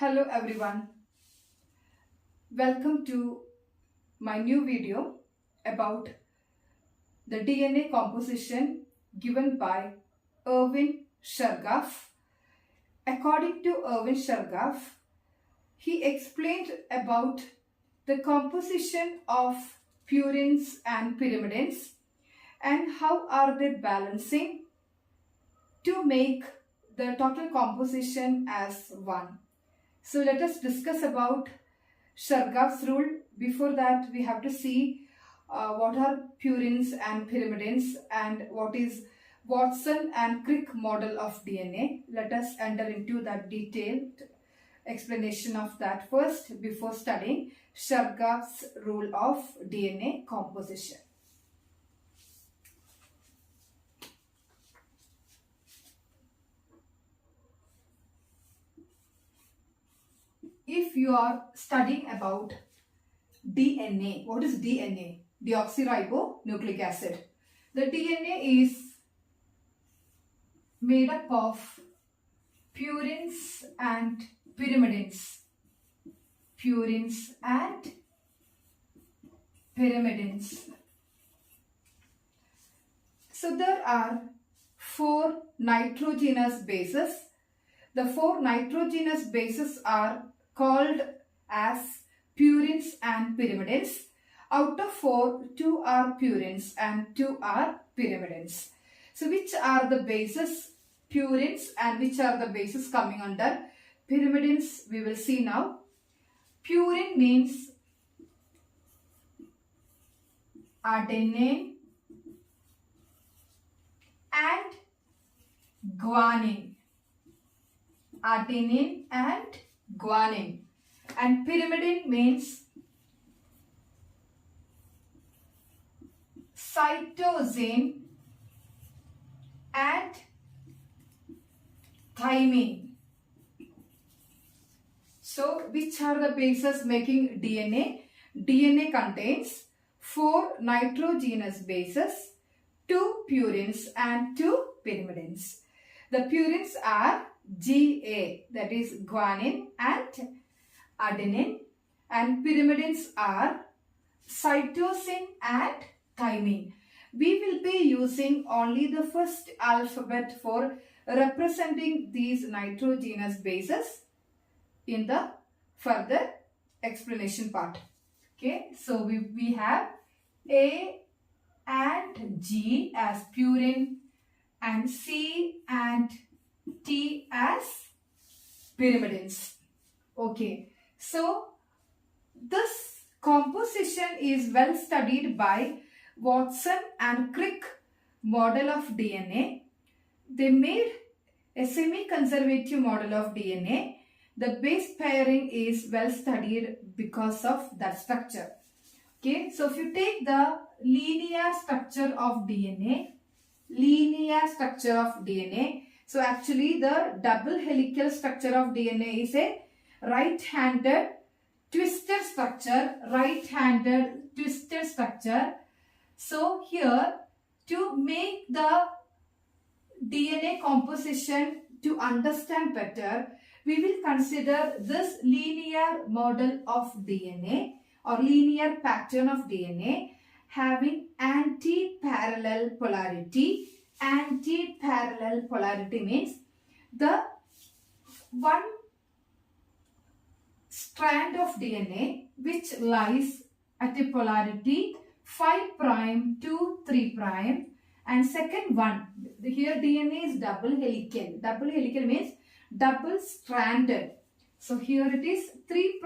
Hello everyone, welcome to my new video about the DNA composition given by Erwin Chargaff. According to Erwin Chargaff, he explained about the composition of purines and pyrimidines and how are they balancing to make the total composition as one. So let us discuss about Chargaff's rule. Before that, we have to see what are purines and pyrimidines and what is Watson and Crick model of DNA. Let us enter into that detailed explanation of that first before studying Chargaff's rule of DNA composition. If you are studying about DNA, what is DNA? Deoxyribonucleic acid. The DNA is made up of purines and pyrimidines. Purines and pyrimidines. So there are 4 nitrogenous bases. The 4 nitrogenous bases are called as purines and pyrimidines. Out of 4, 2 are purines and 2 are pyrimidines. So which are the bases purines and which are the bases coming under pyrimidines? We will see now. Purine means adenine and guanine. Adenine and guanine. And pyrimidine means cytosine and thymine. So which are the bases making DNA? DNA contains 4 nitrogenous bases, 2 purines and 2 pyrimidines. The purines are Ga, that is guanine and adenine, and pyrimidines are cytosine and thymine. We will be using only the first alphabet for representing these nitrogenous bases in the further explanation part. Okay, so we have A and G as purine and C and T as pyrimidines. Okay, so this composition is well studied by Watson and Crick model of DNA. They made a semi-conservative model of DNA. The base pairing is well studied because of that structure. Okay, so if you take the linear structure of DNA, so actually the double helical structure of DNA is a right-handed twisted structure, So here, to make the DNA composition to understand better, we will consider this linear model of DNA or linear pattern of DNA having anti-parallel polarity. Anti-parallel polarity means the one strand of DNA which lies at a polarity 5' to 3', and second one, here DNA is double helical. Double helical means double stranded. So here it is 3'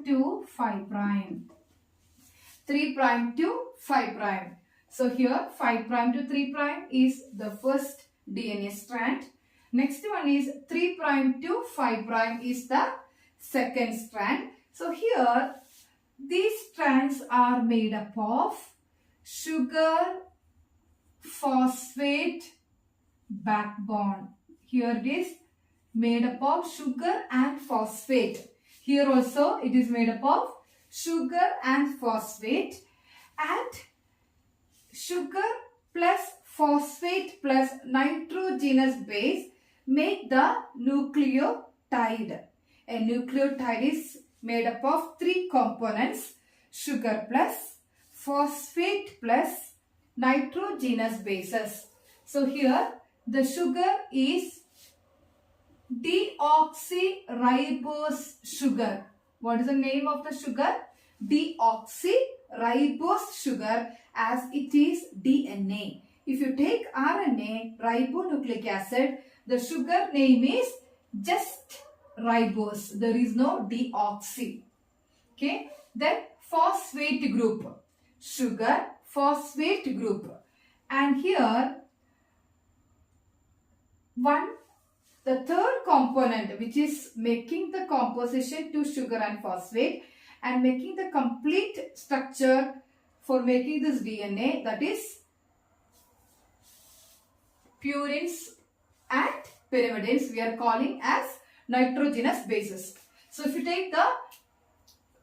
to 5'. 3' to 5'. So here 5' to 3' is the first DNA strand. Next one is 3' to 5' is the second strand. So here these strands are made up of sugar phosphate backbone. Here it is made up of sugar and phosphate. Here also it is made up of sugar and phosphate, and sugar plus phosphate plus nitrogenous base make the nucleotide. A nucleotide is made up of three components: sugar plus, phosphate plus, nitrogenous bases. So here the sugar is deoxyribose sugar. What is the name of the sugar? Deoxyribose sugar, as it is DNA. If you take RNA, ribonucleic acid, the sugar name is just ribose. There is no deoxy. Okay. Then phosphate group. Sugar, phosphate group. And here the third component, which is making the composition to sugar and phosphate and making the complete structure for making this DNA, that is purines and pyrimidines, we are calling as nitrogenous bases. So if you take the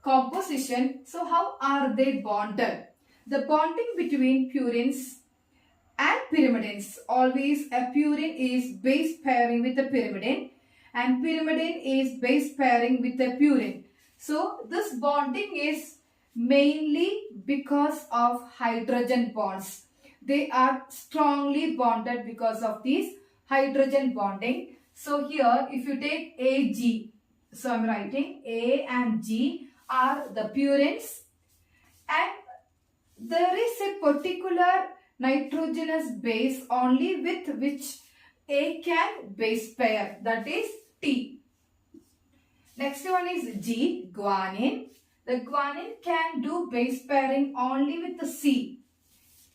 composition, so how are they bonded? The bonding between purines and pyrimidines, always a purine is base pairing with a pyrimidine and pyrimidine is base pairing with a purine. So this bonding is mainly because of hydrogen bonds. They are strongly bonded because of this hydrogen bonding. So here if you take AG, so I am writing A and G are the purines, and there is a particular nitrogenous base only with which A can base pair, that is T. Next one is G, guanine. The guanine can do base pairing only with the C.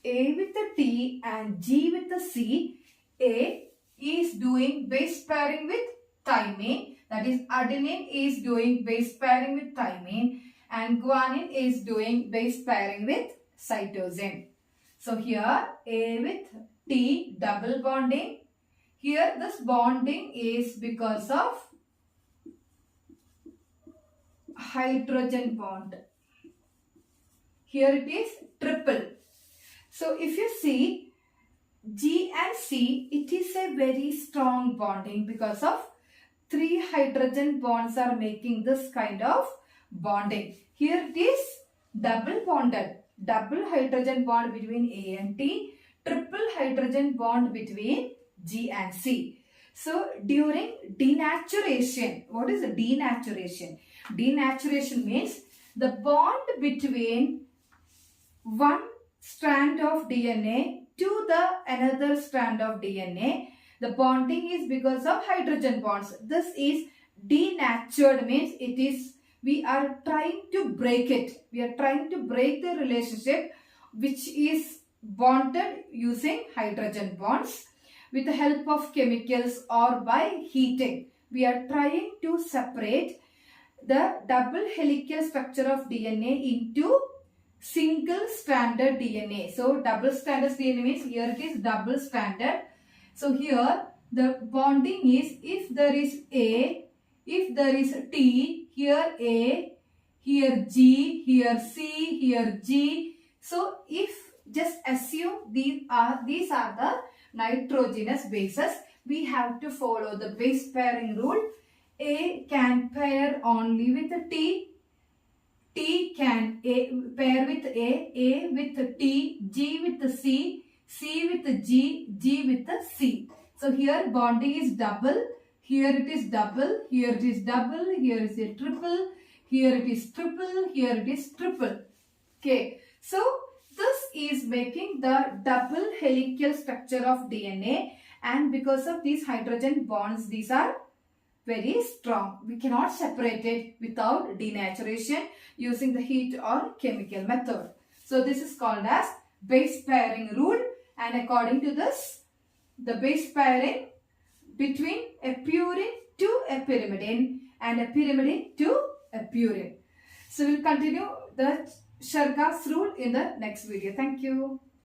A with the T and G with the C. A is doing base pairing with thymine, that is adenine is doing base pairing with thymine, and guanine is doing base pairing with cytosine. So here A with T double bonding. Here this bonding is because of hydrogen bond. Here it is triple. So if you see G and C, it is a very strong bonding because of three hydrogen bonds are making this kind of bonding. Here it is double bonded. Double hydrogen bond between A and T, triple hydrogen bond between G and C. So during denaturation, what is denaturation? Denaturation means the bond between one strand of DNA to the another strand of DNA. The bonding is because of hydrogen bonds. This is denatured, means it is, we are trying to break it. We are trying to break the relationship which is bonded using hydrogen bonds with the help of chemicals or by heating. We are trying to separate the double helical structure of DNA into single stranded DNA. So double stranded DNA means here it is double stranded. So here the bonding is, if there is A, if there is T, here A, here G, here C, here G. So if just assume these are the nitrogenous bases, we have to follow the base pairing rule. A can pair only with a T. T can pair with A with the T, G with the C, C with the G, G with the C. So here bonding is double. Here it is double, here it is double, here is a triple, here it is triple, here it is triple. Okay, so this is making the double helical structure of DNA, and because of these hydrogen bonds, these are very strong. We cannot separate it without denaturation using the heat or chemical method. So this is called as base pairing rule, and according to this, the base pairing between a purine to a pyrimidine and a pyrimidine to a purine. So we will continue the Chargaff's rule in the next video. Thank you.